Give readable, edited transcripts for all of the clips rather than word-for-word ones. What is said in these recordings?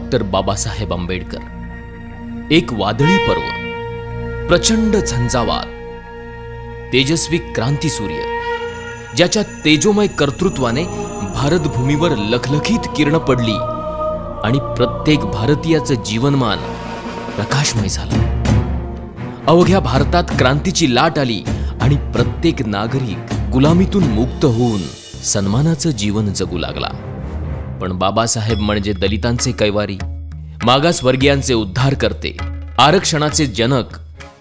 Doctor Babasaheb Ambedkar. एक वादळी पर्व, प्रचंड झंझावात, तेजस्वी क्रांतीसूर्य ज्याच्या तेजोमय कर्तृत्वाने भारतभूमीवर लखलखीत किरण पडली आणि प्रत्येक भारतीयाचं जीवनमान प्रकाशमय झालं. अवघ्या भारतात क्रांतीची लाट आली आणि प्रत्येक नागरिक गुलामीतून मुक्त होऊन सन्मानाचं जीवन जगू लागला. पण बाबासाहेब म्हणजे दलितांचे कैवारी, मागासवर्गीयांचे उद्धारकर्ते, आरक्षणाचे जनक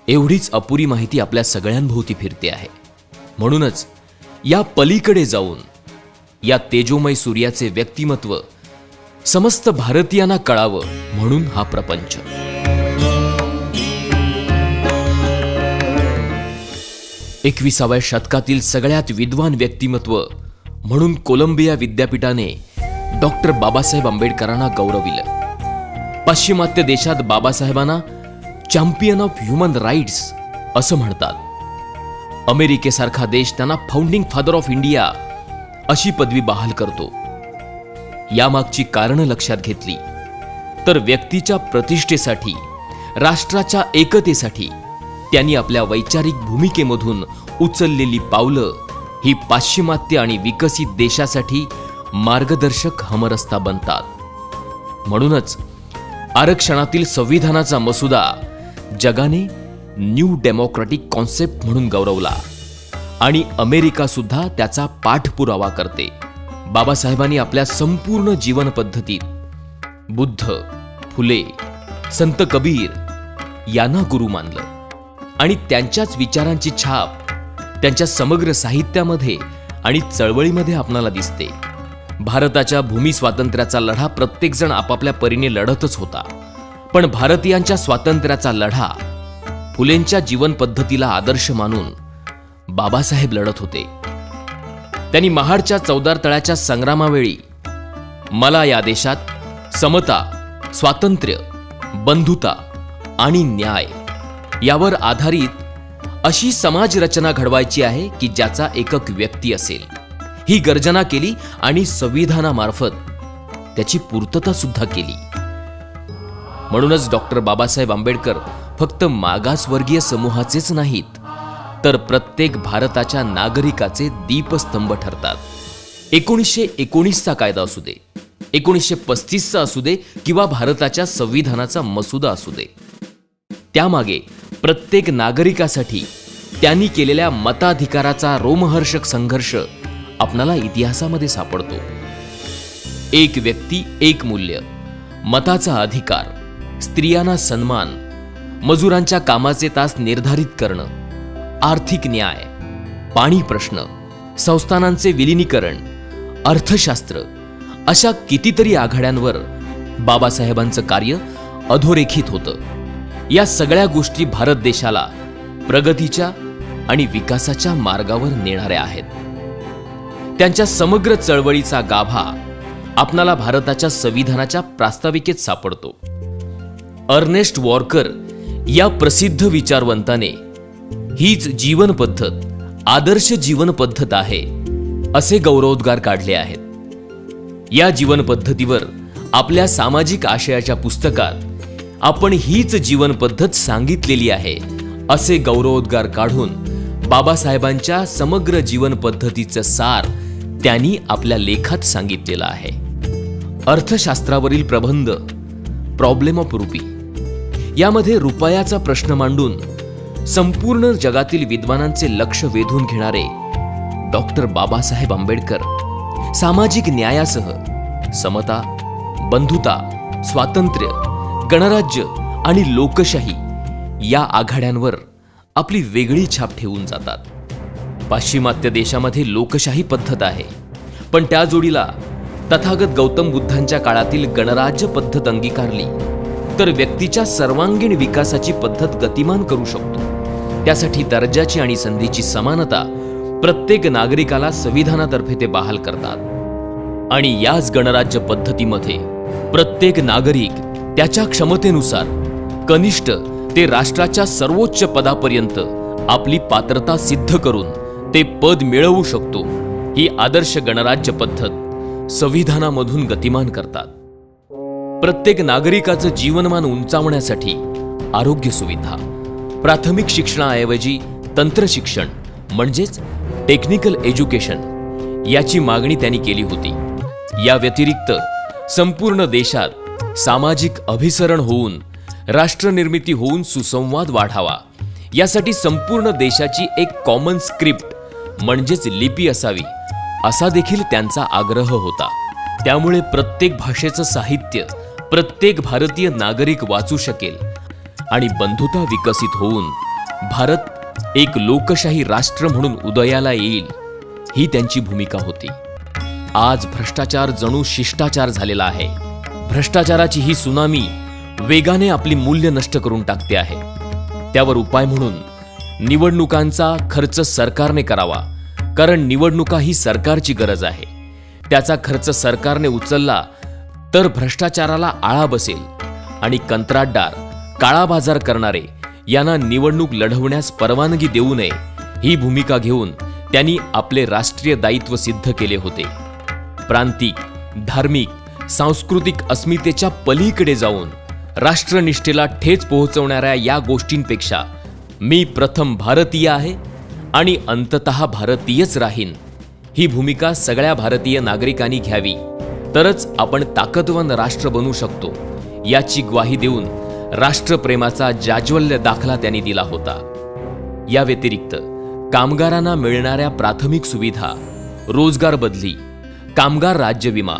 एवढीच अपुरी माहिती आपल्या सगळ्यांभोवती फिरते आहे. म्हणूनच या पलीकडे जाऊन या तेजोमय सूर्याचे व्यक्तिमत्व समस्त भारतीयांना कळावं म्हणून हा प्रपंच. एकविसाव्या शतकातील सगळ्यात विद्वान व्यक्तिमत्व म्हणून कोलंबिया विद्यापीठाने डॉक्टर बाबासाहेब आंबेडकरांना गौरविलं. पाश्चिमात्य देशात बाबासाहेबांना चॅम्पियन ऑफ ह्युमन राईट्स असं म्हणतात. अमेरिकेसारखा देश त्यांना फाउंडिंग फादर ऑफ इंडिया अशी पदवी बहाल करतो. यामागची कारणं लक्षात घेतली तर व्यक्तीच्या प्रतिष्ठेसाठी, राष्ट्राच्या एकतेसाठी त्यांनी आपल्या वैचारिक भूमिकेमधून उचललेली पावलं ही पाश्चिमात्य आणि विकसित देशासाठी मार्गदर्शक हमरस्ता बनतात. म्हणूनच आरक्षणातील संविधानाचा मसुदा जगाने न्यू डेमोक्रॅटिक कॉन्सेप्ट म्हणून गौरवला आणि अमेरिका सुद्धा त्याचा पाठपुरावा करते. बाबासाहेबांनी आपल्या संपूर्ण जीवन पद्धतीत बुद्ध, फुले, संत कबीर यांना गुरु मानलं आणि त्यांच्याच विचारांची छाप त्यांच्या समग्र साहित्यामध्ये आणि चळवळीमध्ये आपणाला दिसते. भारताच्या भूमी स्वातंत्र्याचा लढा प्रत्येकजण आपापल्या परीने लढतच होता, पण भारतीयांच्या स्वातंत्र्याचा लढा फुलेंच्या जीवन पद्धतीला आदर्श मानून बाबासाहेब लढत होते. त्यांनी महाडच्या चौदार तळ्याच्या संग्रामावेळी मला या देशात समता, स्वातंत्र्य, बंधुता आणि न्याय यावर आधारित अशी समाज रचना घडवायची आहे की ज्याचा एकक व्यक्ती असेल ही गर्जना केली आणि संविधानामार्फत त्याची पूर्तता सुद्धा केली. म्हणूनच डॉक्टर बाबासाहेब आंबेडकर फक्त मागासवर्गीय समूहाचेच नाहीत तर प्रत्येक भारताच्या नागरिकाचे दीपस्तंभ ठरतात. 1919चा कायदा असू दे, 1935चा असू दे किंवा भारताच्या संविधानाचा मसुदा असू दे, त्यामागे प्रत्येक नागरिकासाठी त्यांनी केलेल्या मताधिकाराचा रोमहर्षक संघर्ष आपणाला इतिहासामध्ये सापडतो. एक व्यक्ती एक मूल्य, मताचा अधिकार, स्त्रियांना सन्मान, मजुरांच्या कामाचे तास निर्धारित करणं, आर्थिक न्याय, पाणी प्रश्न, संस्थानांचे विलिनीकरण, अर्थशास्त्र अशा कितीतरी आघाड्यांवर बाबासाहेबांचं कार्य अधोरेखित होतं. या सगळ्या गोष्टी भारत देशाला प्रगतीच्या आणि विकासाच्या मार्गावर नेणाऱ्या आहेत. त्यांच्या समग्र चळवळीचा गाभा आपणाला भारताच्या संविधानाच्या प्रास्ताविकेत सापडतो. अर्नेस्ट वॉर्कर या प्रसिद्ध विचारवंताने हीच जीवन पद्धत आदर्श जीवन पद्धत आहे असे गौरवोद्गार काढले आहेत. या जीवन पद्धतीवर आपल्या सामाजिक आशयाच्या पुस्तकात आपण हीच जीवन पद्धत सांगितलेली आहे असे गौरवोद्गार काढून बाबासाहेबांच्या समग्र जीवन पद्धतीचं सार त्यांनी आपल्या लेखात सांगितलेलं आहे. अर्थशास्त्रावरील प्रबंध प्रॉब्लेम ऑफ रुपी यामध्ये रुपयाचा प्रश्न मांडून संपूर्ण जगातील विद्वानांचे लक्ष वेधून घेणारे डॉक्टर बाबासाहेब आंबेडकर सामाजिक न्यायासह समता, बंधुता, स्वातंत्र्य, गणराज्य आणि लोकशाही या आघाड्यांवर आपली वेगळी छाप ठेवून जातात. पाश्चिमात्य देशामध्ये लोकशाही पद्धत आहे, पण त्या जोडीला तथागत गौतम बुद्धांच्या काळातील गणराज्य पद्धत अंगीकारली तर व्यक्तीच्या सर्वांगीण विकासाची पद्धत गतिमान करू शकतो. त्यासाठी दर्जाची आणि संधीची समानता प्रत्येक नागरिकाला संविधानातर्फे ते बहाल करतात आणि याच गणराज्य पद्धतीमध्ये प्रत्येक नागरिक त्याच्या क्षमतेनुसार कनिष्ठ ते राष्ट्राच्या सर्वोच्च पदापर्यंत आपली पात्रता सिद्ध करून ते पद मिळवू शकतो. ही आदर्श गणराज्य पद्धत संविधानामधून गतिमान करतात. प्रत्येक नागरिकाचं जीवनमान उंचावण्यासाठी आरोग्य सुविधा, प्राथमिक शिक्षणाऐवजी तंत्र शिक्षण म्हणजेच टेक्निकल एज्युकेशन याची मागणी त्यांनी केली होती. या व्यतिरिक्त संपूर्ण देशात सामाजिक अभिसरण होऊन राष्ट्रनिर्मिती होऊन सुसंवाद वाढावा यासाठी संपूर्ण देशाची एक कॉमन स्क्रिप्ट म्हणजेच लिपी असावी असा देखील त्यांचा आग्रह होता. त्यामुळे प्रत्येक भाषेचं साहित्य प्रत्येक भारतीय नागरिक वाचू शकेल आणि बंधुता विकसित होऊन भारत एक लोकशाही राष्ट्र म्हणून उदयाला येईल, ही त्यांची भूमिका होती. आज भ्रष्टाचार जणू शिष्टाचार झालेला आहे. भ्रष्टाचाराची ही सुनामी वेगाने आपली मूल्य नष्ट करून टाकते आहे. त्यावर उपाय म्हणून निवडणुकांचा खर्च सरकारने करावा, कारण निवडणुका ही सरकारची गरज आहे. त्याचा खर्च सरकारने उचलला तर भ्रष्टाचाराला आळा बसेल आणि कंत्राटदार, काळा बाजार करणारे यांना निवडणूक लढवण्यास परवानगी देऊ नये, ही भूमिका घेऊन त्यांनी आपले राष्ट्रीय दायित्व सिद्ध केले होते. प्रांतिक, धार्मिक, सांस्कृतिक अस्मितेच्या पलीकडे जाऊन राष्ट्रनिष्ठेला ठेच पोहोचवणाऱ्या या गोष्टींपेक्षा मी प्रथम भारतीय आहे आणि अंततः भारतीयच राहीन, ही भूमिका सगळ्या भारतीय नागरिकांनी घ्यावी, तरच आपण ताकदवान राष्ट्र बनू शकतो, याची ग्वाही देऊन राष्ट्रप्रेमाचा जाज्वल्य दाखला त्यांनी दिला होता. या व्यतिरिक्त कामगारांना मिळणाऱ्या प्राथमिक सुविधा, रोजगार बदली, कामगार राज्य विमा,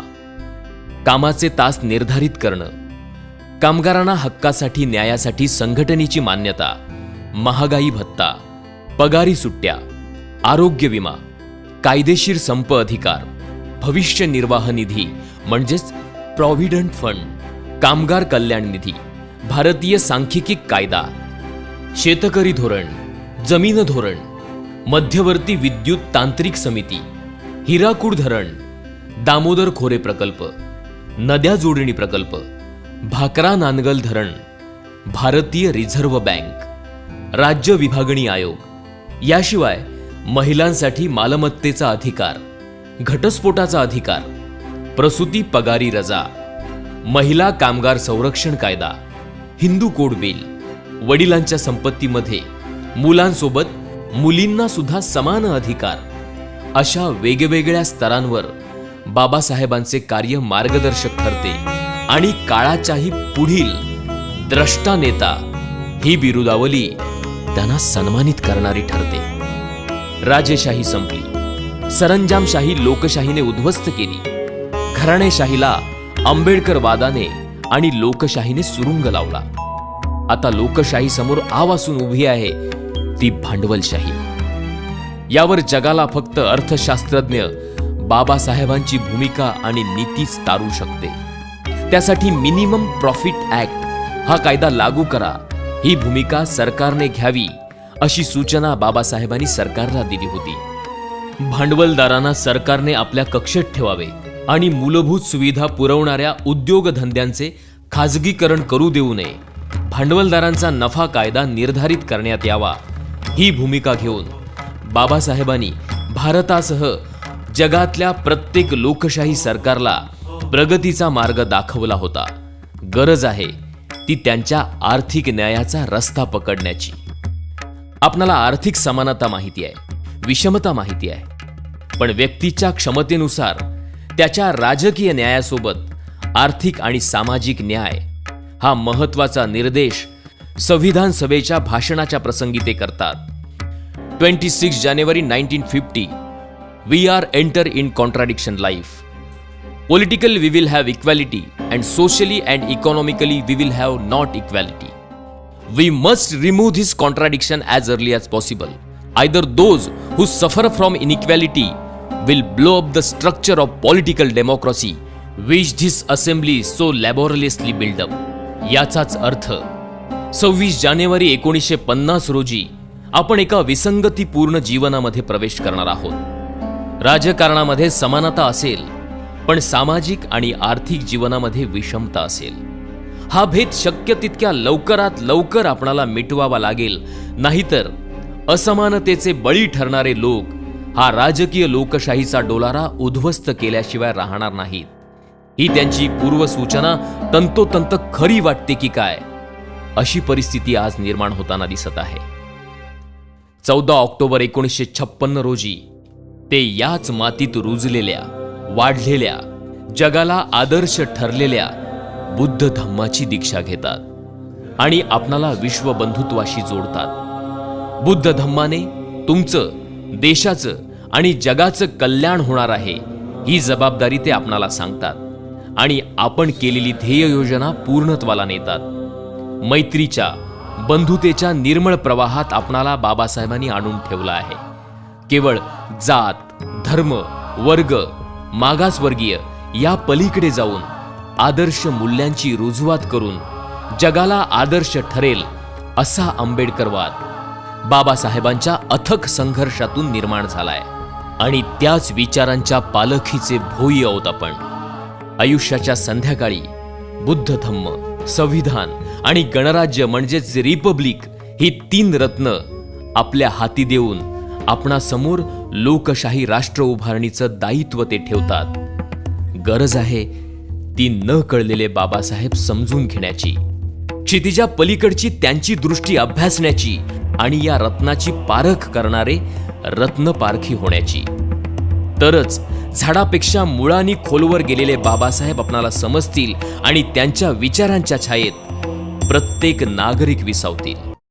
कामाचे तास निर्धारित करणं, कामगारांना हक्कासाठी न्यायासाठी संघटनेची मान्यता, महागाई भत्ता, पगारी सुट्ट्या, आरोग्य विमा, कायदेशीर संप अधिकार, भविष्य निर्वाह निधी म्हणजेच प्रॉव्हिडंट फंड, कामगार कल्याण निधी, भारतीय सांख्यिकी कायदा, शेतकरी धोरण, जमीन धोरण, मध्यवर्ती विद्युत तांत्रिक समिती, हिराकूड धरण, दामोदर खोरे प्रकल्प, नद्या जोडणी प्रकल्प, भाकरा नानगल धरण, भारतीय रिझर्व्ह बँक, राज्य विभागणी आयोग, याशिवाय महिलांसाठी मालमत्तेचा अधिकार, घटस्फोटाचा अधिकार, प्रसूती पगारी रजा, महिला कामगार संरक्षण कायदा, हिंदू कोड बिल, वडिलांच्या संपत्तीमध्ये मुलांसोबत मुलींना सुद्धा समान अधिकार, अशा वेगवेगळ्या स्तरांवर बाबासाहेबांचे कार्य मार्गदर्शक ठरते आणि काळाच्याही पुढील द्रष्टा नेता ही बिरुदावली त्यांना सन्मानित करणारी ठरते. राजेशाही संपली, सरंजामशाही लोकशाहीने उद्ध्वस्त केली, घराणेशाहीला आंबेडकरवादाने आणि लोकशाहीने सुरुंग लावला. आता लोकशाही समोर आवासून उभी आहे ती भांडवलशाही. यावर जगाला फक्त अर्थशास्त्रज्ञ बाबासाहेबांची भूमिका आणि नीतीच तारू शकते. त्यासाठी मिनिमम प्रॉफिट ऍक्ट हा कायदा लागू करा, ही भूमिका सरकारने घ्यावी, अशी सूचना बाबासाहेबांनी सरकारला दिली होती. भांडवलदारांना सरकारने आपल्या कक्षेत ठेवावे आणि मूलभूत सुविधा पुरवणाऱ्या उद्योगधंद्यांचे खाजगीकरण करू देऊ नये. भांडवलदारांचा नफा कायदा निर्धारित करण्यात यावा, ही भूमिका घेऊन बाबासाहेबांनी भारतासह जगातल्या प्रत्येक लोकशाही सरकारला प्रगतीचा मार्ग दाखवला होता. गरज आहे ती त्यांच्या आर्थिक न्यायाचा रस्ता पकडण्याची. आपणाला आर्थिक समानता माहिती आहे, विषमता माहिती आहे, पण व्यक्तीच्या क्षमतेनुसार त्याच्या राजकीय न्यायासोबत आर्थिक आणि सामाजिक न्याय हा महत्वाचा निर्देश संविधान सभेच्या भाषणाच्या प्रसंगी ते करतात. 26 जानेवारी 1950 We are enter in contradiction life. Politically we will have equality and socially and economically we will have not equality. We must remove this contradiction as early as possible. Either those who suffer from inequality will blow up the structure of political democracy which this assembly so laboriously built up. याचाच अर्थ 26 जानेवारी 1950 रोजी आपण एका विसंगतीपूर्ण जीवनामध्ये प्रवेश करणार आहोत. राजकारणामध्ये समानता असेल, पण सामाजिक आणि आर्थिक जीवनामध्ये विषमता असेल. हा भेद शक्य तितक्या लवकरात लवकर आपणाला मिटवावा लागेल, नाहीतर असमानतेचे बळी ठरणारे लोक हा राजकीय लोकशाहीचा डोलारा उद्ध्वस्त केल्याशिवाय राहणार नाहीत. ही त्यांची पूर्वसूचना तंतोतंत खरी वाटते की काय, अशी परिस्थिती आज निर्माण होताना दिसत आहे. 14 ऑक्टोबर 1956 रोजी ते याच मातीत रुजलेल्या, वाढलेल्या, जगाला आदर्श ठरलेल्या बुद्ध धम्माची दीक्षा घेतात आणि आपणाला विश्वबंधुत्वाशी जोडतात. बुद्ध धम्माने तुमचं, देशाचं आणि जगाचं कल्याण होणार आहे ही जबाबदारी ते आपणाला सांगतात आणि आपण केलेली ध्येय योजना पूर्णत्वाला नेतात. मैत्रीच्या, बंधुतेच्या निर्मळ प्रवाहात आपणाला बाबासाहेबांनी आणून ठेवलं आहे. केवळ जात, धर्म, वर्ग, मागासवर्गीय या पलीकडे जाऊन आदर्श मूल्यांची रुजवात करून जगाला आदर्श ठरेल असा आंबेडकरवाद बाबासाहेबांच्या अथक संघर्षातून निर्माण झालाय आणि त्याच विचारांच्या पालखीचे भोई आहोत आपण. आयुष्याच्या संध्याकाळी बुद्ध धम्म, संविधान आणि गणराज्य म्हणजेच रिपब्लिक ही 3 रत्न आपल्या हाती देऊन आपणासमोर लोकशाही राष्ट्र उभारणीचं दायित्व ते ठेवतात. गरज आहे ती न कळलेले बाबासाहेब समजून घेण्याची, क्षितिजा पलीकडची त्यांची दृष्टी अभ्यासण्याची आणि या रत्नाची पारख करणारे रत्नपारखी होण्याची. तरच झाडापेक्षा मुळांनी खोलवर गेलेले बाबासाहेब आपणाला समजतील आणि त्यांच्या विचारांच्या छायेत प्रत्येक नागरिक विसावतील.